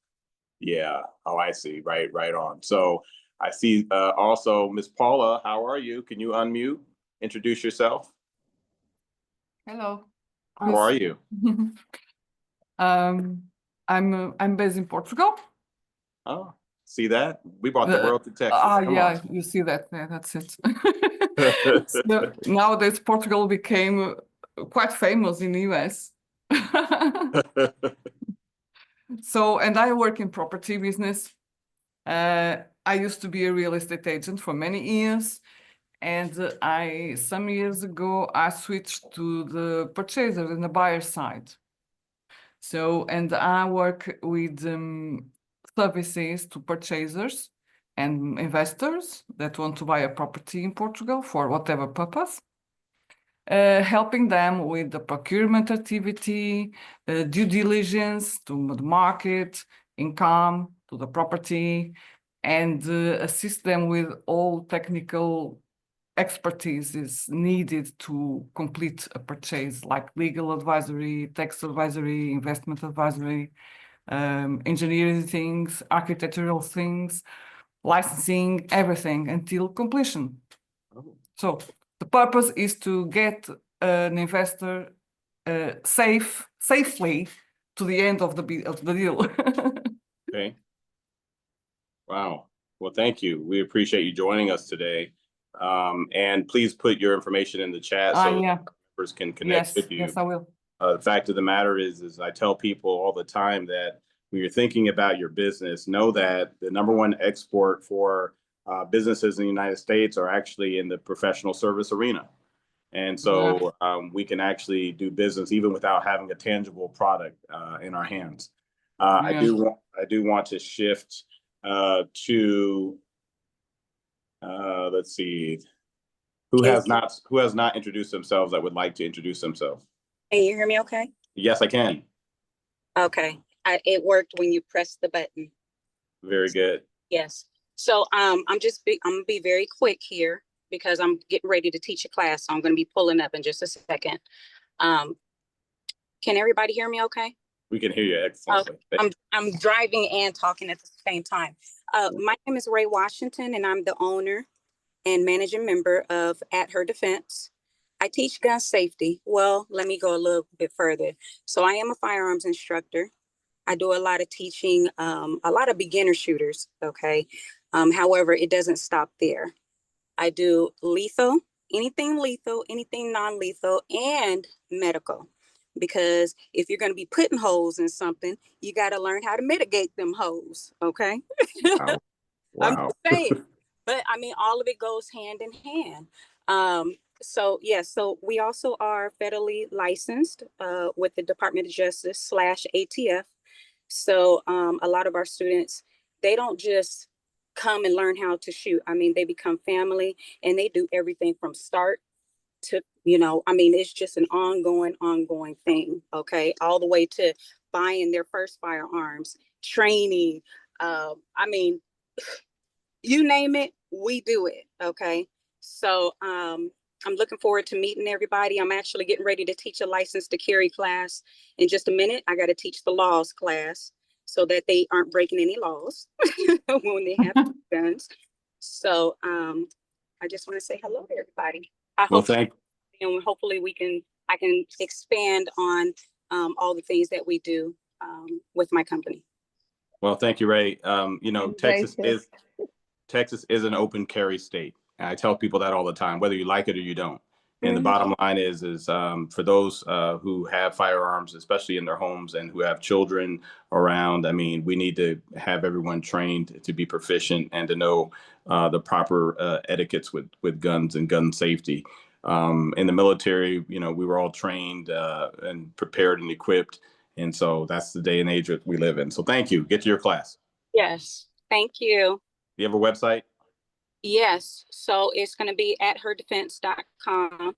Yeah. Oh, I see. Right on. So I see also Miss Paula. How are you? Can you unmute? Introduce yourself. Hello. How are you? I'm based in Portugal. Oh, see that? We brought the world to Texas. Come yeah, on. you see that. Yeah, that's it. So nowadays, Portugal became quite famous in the US. So, and I work in property business. I used to be a real estate agent for many years. And some years ago, I switched to the purchaser and the buyer side. So, and I work with services to purchasers and investors that want to buy a property in Portugal for whatever purpose. Helping them with the procurement activity, due diligence to the market, income to the property, and assist them with all technical expertise is needed to complete a purchase, like legal advisory, tax advisory, investment advisory, engineering things, architectural things, licensing, everything until completion. Oh. So the purpose is to get an investor safely to the end of the deal. Okay. Wow. Well, thank you. We appreciate you joining us today. And please put your information in the chat so Yeah. members can connect with you. Yes, I will. The fact of the matter is I tell people all the time that when you're thinking about your business, know that the #1 export for businesses in the United States are actually in the professional service arena. And so we can actually do business even without having a tangible product in our hands. I do want to shift to let's see, who has not introduced themselves that would like to introduce themselves? Can you hear me okay? Yes, I can. Okay. It worked when you pressed the button. Very good. Yes. So I'm gonna be very quick here because I'm getting ready to teach a class. So I'm gonna be pulling up in just a second. Can everybody hear me okay? We can hear you excellently. I'm driving and talking at the same time. My name is Ray Washington, and I'm the owner and managing member of At Her Defense. I teach gun safety. Well, let me go a little bit further. So I am a firearms instructor. I do a lot of teaching, a lot of beginner shooters, okay? However, it doesn't stop there. I do anything non-lethal, and medical. Because if you're going to be putting holes in something, you got to learn how to mitigate them holes, okay? Wow. I'm just saying. But I mean, all of it goes hand in hand. So we also are federally licensed with the Department of Justice /ATF. So a lot of our students, they don't just come and learn how to shoot. I mean, they become family, and they do everything from start to, I mean, it's just an ongoing thing. Okay. All the way to buying their first firearms, training. I mean, you name it, we do it. Okay. So I'm looking forward to meeting everybody. I'm actually getting ready to teach a license to carry class in just a minute. I got to teach the laws class so that they aren't breaking any laws when they have guns. So I just want to say hello to everybody. And hopefully I can expand on all the things that we do with my company. Well, thank you, Ray. Texas is an open carry state. And I tell people that all the time, whether you like it or you don't. And the bottom line is for those who have firearms, especially in their homes, and who have children around, I mean, we need to have everyone trained to be proficient and to know the proper etiquettes with guns and gun safety. In the military, we were all trained and prepared and equipped. And so that's the day and age that we live in. So thank you. Get to your class. Yes. Thank you. Do you have a website? Yes. So it's going to be atherdefense.com.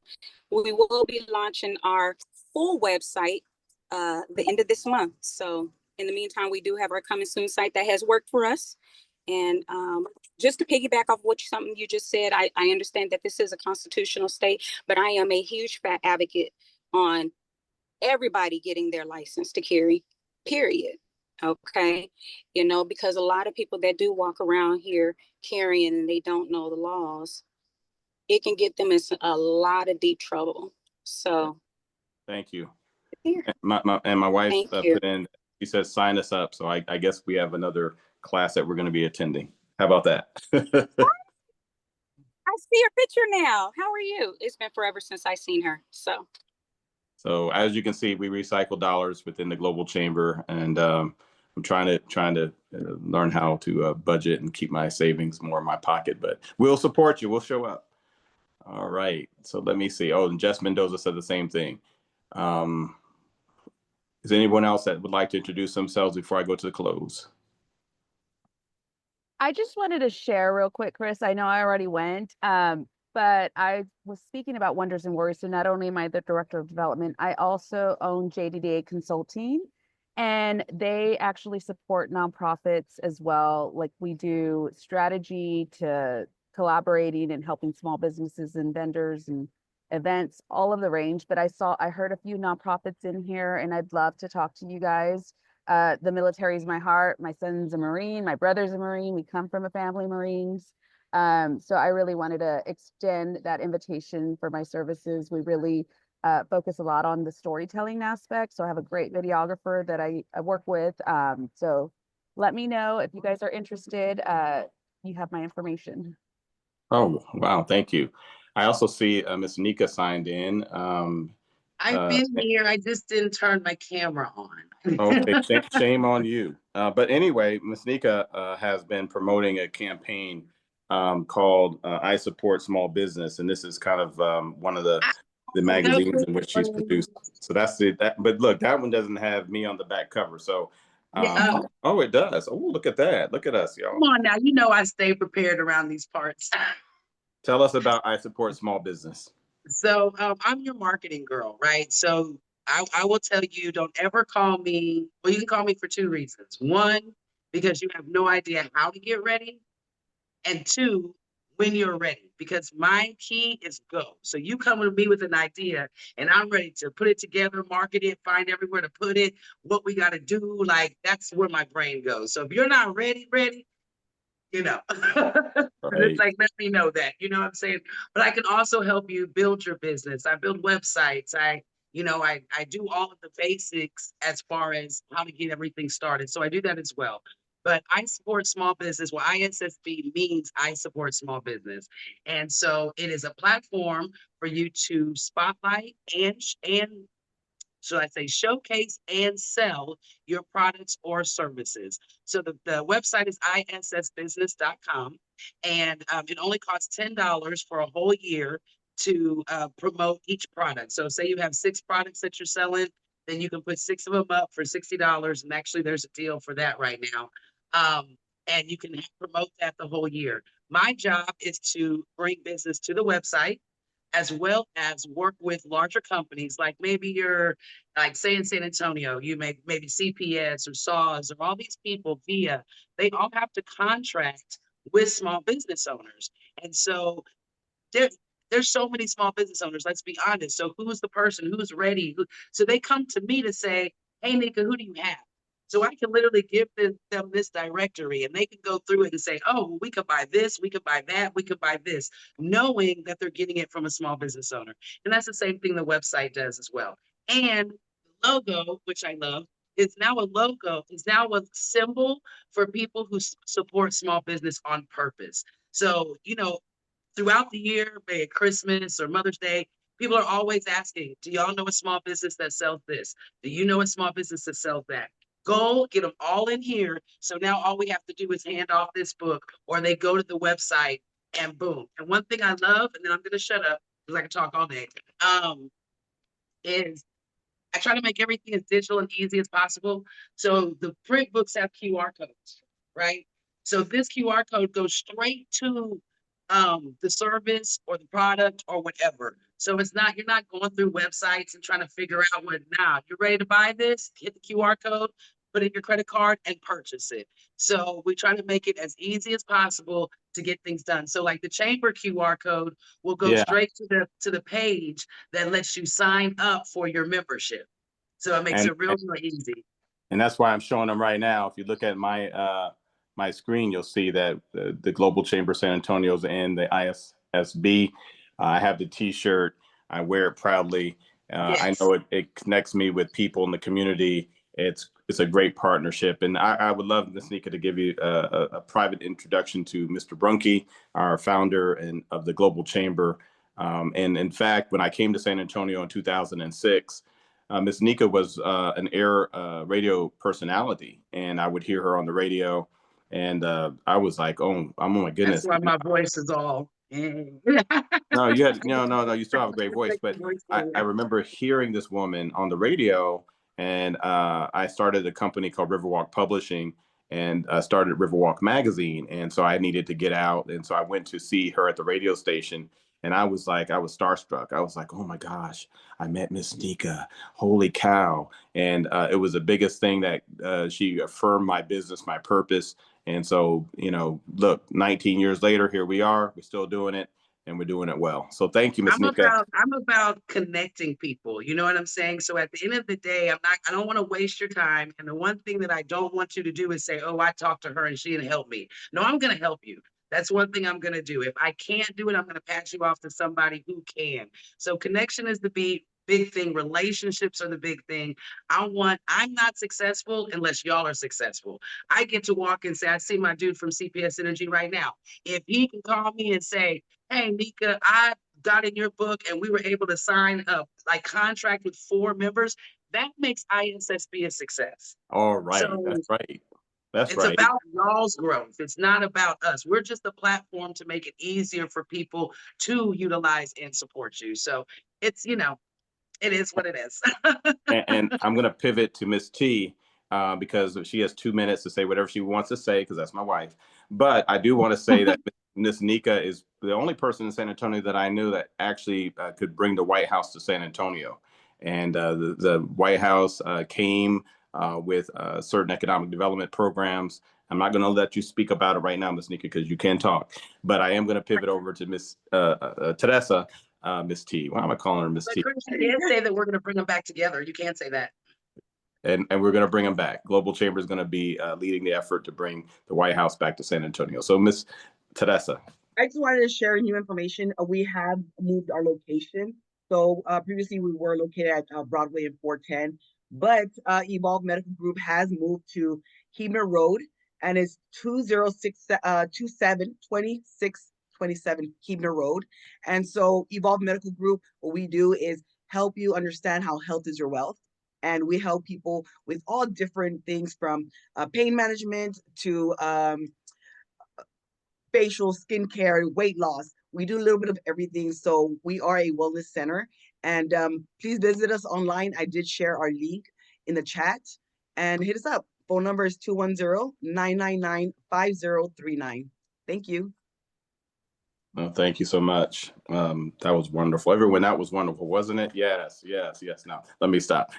We will be launching our full website the end of this month. So in the meantime, we do have our coming soon site that has worked for us. And just to piggyback off something you just said, I understand that this is a constitutional state, but I am a huge fat advocate on everybody getting their license to carry, period. Okay. Because a lot of people that do walk around here carrying and they don't know the laws, it can get them in a lot of deep trouble. So thank you. Here. And my wife put in, she says, sign us up. So I guess we have another class that we're going to be attending. How about that? I I see your picture now. How are you? It's been forever since I seen her. So as you can see, we recycle dollars within the Global Chamber, and I'm trying to learn how to budget and keep my savings more in my pocket. But we'll support you. We'll show up. All right. So let me see. Oh, and Jess Mendoza said the same thing. Is there anyone else that would like to introduce themselves before I go to the close? I just wanted to share real quick, Chris. I know I already went, but I was speaking about Wonders and Worries. So not only am I the director of development, I also own JDDA Consulting, and they actually support nonprofits as well. Like we do strategy to collaborating and helping small businesses and vendors and events, all of the range. But I heard a few nonprofits in here, and I'd love to talk to you guys. The military is my heart. My son's a Marine. My brother's a Marine. We come from a family of Marines. So I really wanted to extend that invitation for my services. We really focus a lot on the storytelling aspect. So I have a great videographer that I work with. So let me know if you guys are interested. You have my information. Oh, wow. Thank you. I also see Miss Nika signed in. I've been here. I just didn't turn my camera on. Okay, shame on you. But anyway, Ms. Nika has been promoting a campaign called I Support Small Business. And this is kind of one of the magazines in which she's produced. So that's it. But look, that one doesn't have me on the back cover. So, oh, it does. Oh, look at that. Look at us, y'all. Come on now. You know I stay prepared around these parts. Tell us about I Support Small Business. So I'm your marketing girl, right? So I will tell you, don't ever call me. Well, you can call me for two reasons. One, because you have no idea how to get ready. And two, when you're ready, because my key is go. So you come to me with an idea and I'm ready to put it together, market it, find everywhere to put it, what we got to do. Like that's where my brain goes. So if you're not ready, you know, it's like, let me know that, you know what I'm saying? But I can also help you build your business. I build websites. I do all of the basics as far as how to get everything started. So I do that as well. But I support small business. Well, ISSB means I support small business. And so it is a platform for you to spotlight and so I say showcase and sell your products or services. So the website is issbusiness.com, and it only costs $10 for a whole year to promote each product. So say you have 6 products that you're selling, then you can put 6 of them up for $60. And actually there's a deal for that right now. And you can promote that the whole year. My job is to bring business to the website, as well as work with larger companies, like maybe you're, like say in San Antonio, you maybe CPS or SAW or all these people they all have to contract with small business owners. And so there's so many small business owners, let's be honest. So who's the person who's ready? So they come to me to say, hey, Nika, who do you have? So I can literally give them this directory and they can go through it and say, oh, well, we could buy this, we could buy that, we could buy this, knowing that they're getting it from a small business owner. And that's the same thing the website does as well. And the logo, which I love, is now a symbol for people who support small business on purpose. So, throughout the year, be it Christmas or Mother's Day, people are always asking, do y'all know a small business that sells this? Do you know a small business that sells that? Go get them all in here. So now all we have to do is hand off this book, or they go to the website and boom. And one thing I love, and then I'm going to shut up because I can talk all day, is I try to make everything as digital and easy as possible. So the print books have QR codes, right? So this QR code goes straight to the service or the product or whatever. So you're not going through websites and trying to figure out you're ready to buy this, hit the QR code, put in your credit card and purchase it. So we try to make it as easy as possible to get things done. So like the chamber QR code will go straight to the page that lets you sign up for your membership. So it makes it real easy. And that's why I'm showing them right now. If you look at my screen, you'll see that the Global Chamber San Antonio's in the ISSB. I have the T-shirt. I wear it proudly. I know it connects me with people in the community. it's a great partnership. And I would love, Ms. Nika, to give you a private introduction to Mr. Brunke, our founder and of the Global Chamber. And in fact, when I came to San Antonio in 2006, Ms. Nika was an air radio personality, and I would hear her on the radio. And I was like, oh my That's goodness. why my voice is all. No, you had no. You still have a great voice, but I Yeah. remember hearing this woman on the radio, and I started a company called Riverwalk Publishing, and started Riverwalk Magazine, and so I needed to get out, and so I went to see her at the radio station, and I was starstruck. I was like, oh my gosh, I met Miss Nika, holy cow! And it was the biggest thing that she affirmed my business, my purpose, and so look, 19 years later, here we are, we're still doing it, and we're doing it well. So thank you, Ms. Nika. I'm about connecting people. You know what I'm saying? So at the end of the day, I don't want to waste your time. And the one thing that I don't want you to do is say, oh, I talked to her and she didn't help me. No, I'm going to help you. That's one thing I'm going to do. If I can't do it, I'm going to pass you off to somebody who can. So connection is the big thing. Relationships are the big thing. I'm not successful unless y'all are successful. I get to walk and say, I see my dude from CPS Energy right now. If he can call me and say, hey, Nika, I got in your book and we were able to sign a contract with 4 members, that makes ISSB a success. All right. So That's right. That's it's right. about y'all's growth. It's not about us. We're just a platform to make it easier for people to utilize and support you. So it's, it is what it is. and I'm going to pivot to Miss T because she has 2 minutes to say whatever she wants to say, because that's my wife. But I do want to say that Miss Nika is the only person in San Antonio that I knew that actually could bring the White House to San Antonio. And the White House came with certain economic development programs. I'm not going to let you speak about it right now, Miss Nika, because you can talk. But I am going to pivot over to Miss Teresa. Miss T. Why am I calling her Miss T? You can't say that we're going to bring them back together. You can't say that. And we're going to bring them back. Global Chamber is going to be leading the effort to bring the White House back to San Antonio. So, Miss Teresa. I just wanted to share new information. We have moved our location. So previously we were located at Broadway and 410, but Evolve Medical Group has moved to Keebner Road, and it's 2627 Keebner Road. And so Evolve Medical Group, what we do is help you understand how health is your wealth. And we help people with all different things from pain management to facial, skincare, weight loss. We do a little bit of everything. So we are a wellness center. And please visit us online. I did share our link in the chat, and hit us up. Phone number is 210-999-5039. Thank you. Well, thank you so much. That was wonderful. Everyone, that was wonderful, wasn't it? Yes. Now, let me stop.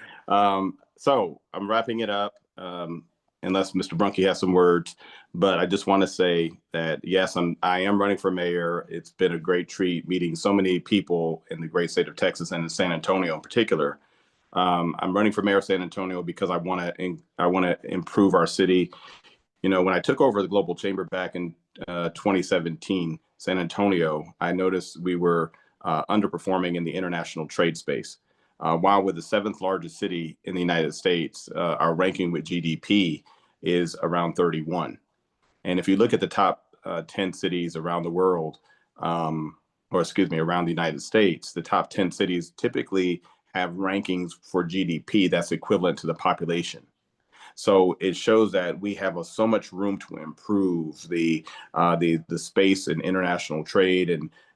So I'm wrapping it up, unless Mr. Brunke has some words. But I just want to say that, yes, I am running for mayor. It's been a great treat meeting so many people in the great state of Texas and in San Antonio in particular. I'm running for mayor of San Antonio because I want to improve our city. When I took over the Global Chamber back in 2017, San Antonio, I noticed we were underperforming in the international trade space. While we're the 7th largest city in the United States, our ranking with GDP is around 31. And if you look at the top 10 cities around the world, around the United States, the top 10 cities typically have rankings for GDP that's equivalent to the population. So it shows that we have so much room to improve the space in international trade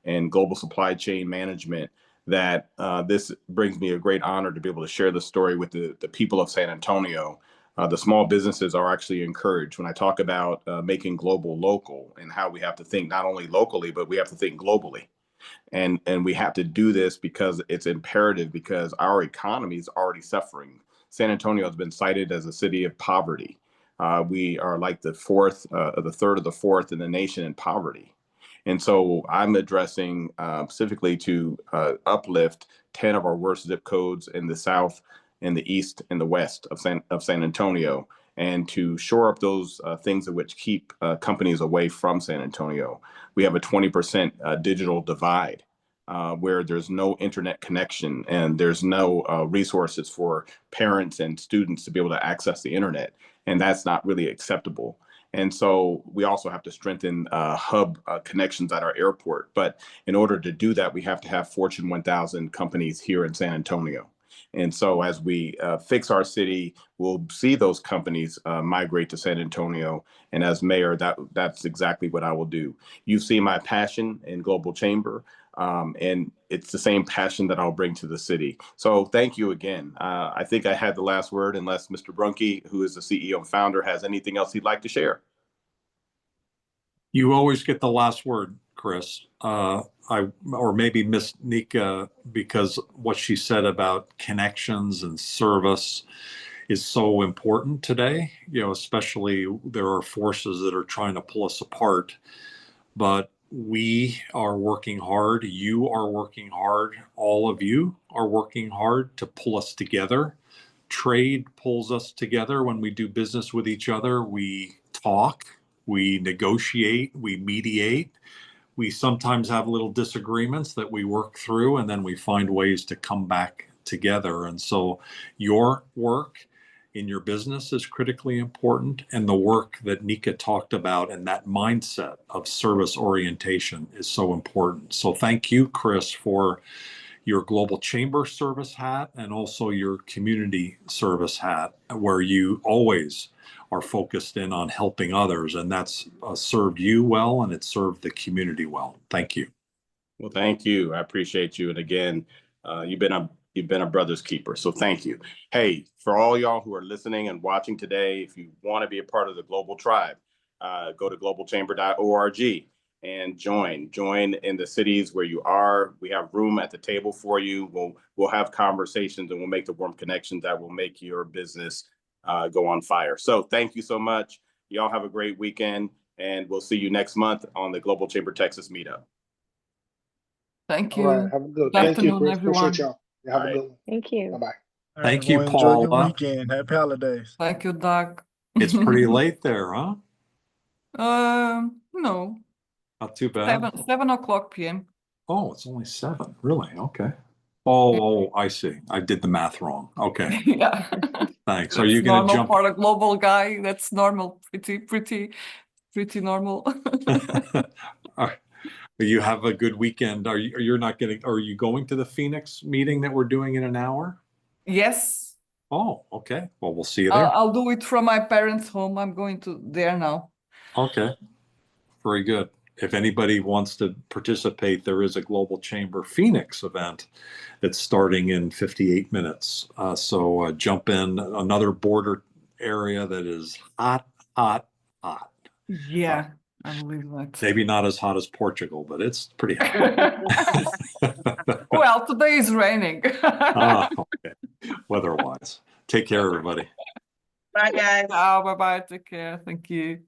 and global supply chain management, that this brings me a great honor to be able to share the story with the people of San Antonio. The small businesses are actually encouraged when I talk about making global local, and how we have to think not only locally, but we have to think globally. And we have to do this because it's imperative, because our economy is already suffering. San Antonio has been cited as a city of poverty. We are like the third or the fourth in the nation in poverty. And so I'm addressing specifically to uplift 10 of our worst zip codes in the South, in the East, and the West of San Antonio, and to shore up those things that which keep companies away from San Antonio. We have a 20% digital divide. where there's no internet connection and there's no resources for parents and students to be able to access the internet. And that's not really acceptable. And so we also have to strengthen hub connections at our airport. But in order to do that, we have to have Fortune 1000 companies here in San Antonio. And so as we fix our city, we'll see those companies migrate to San Antonio. And as mayor, that's exactly what I will do. You see my passion in Global Chamber, and it's the same passion that I'll bring to the city. So thank you again. I think I had the last word, unless Mr. Brunke, who is the CEO and founder, has anything else he'd like to share. You always get the last word, Chris. Or maybe Miss Nika, because what she said about connections and service is so important today. You know, especially there are forces that are trying to pull us apart, but we are working hard. You are working hard. All of you are working hard to pull us together. Trade pulls us together when we do business with each other. We talk, we negotiate, we mediate. We sometimes have little disagreements that we work through, and then we find ways to come back together. And so your work in your business is critically important, and the work that Nika talked about and that mindset of service orientation is so important. So thank you, Chris, for your Global Chamber service hat and also your community service hat, where you always are focused in on helping others, and that's served you well, and it served the community well. Thank you. Well, thank you. I appreciate you. And again, you've been a brother's keeper. So thank you. Hey, for all y'all who are listening and watching today, if you want to be a part of the Global Tribe, go to globalchamber.org and join in the cities where you are. We have room at the table for you. We'll have conversations, and we'll make the warm connections that will make your business go on fire. So thank you so much. Y'all have a great weekend, and we'll see you next month on the Global Chamber Texas Meetup. Thank All you. right. Have a good. Good Thank you, afternoon, Chris. everyone. Appreciate y'all. Yeah, have a good one. Thank you. Bye bye. All right, Thank you, everyone, enjoy your Paula. weekend. Happy holidays. Thank you, Doug. It's pretty late there, huh? No, Not too bad. 7 o'clock p.m. Oh, it's only 7. Really? Okay. Oh, I see. I did the math wrong. Okay. Yeah. Thanks. Are That's you going to normal jump? for a global guy. That's normal. Pretty normal. All right. You have a good weekend. Are you going to the Phoenix meeting that we're doing in an hour? Yes. Oh, okay. Well, we'll see you there. I'll do it from my parents' home. I'm going to there now. Okay. Very good. If anybody wants to participate, there is a Global Chamber Phoenix event that's starting in 58 minutes. So jump in. Another border area that is hot. Yeah, I believe that. Maybe not as hot as Portugal, but it's pretty hot. Well, today is raining. Okay. Weather-wise. Take care, everybody. Bye, guys. Bye bye. Take care. Thank you.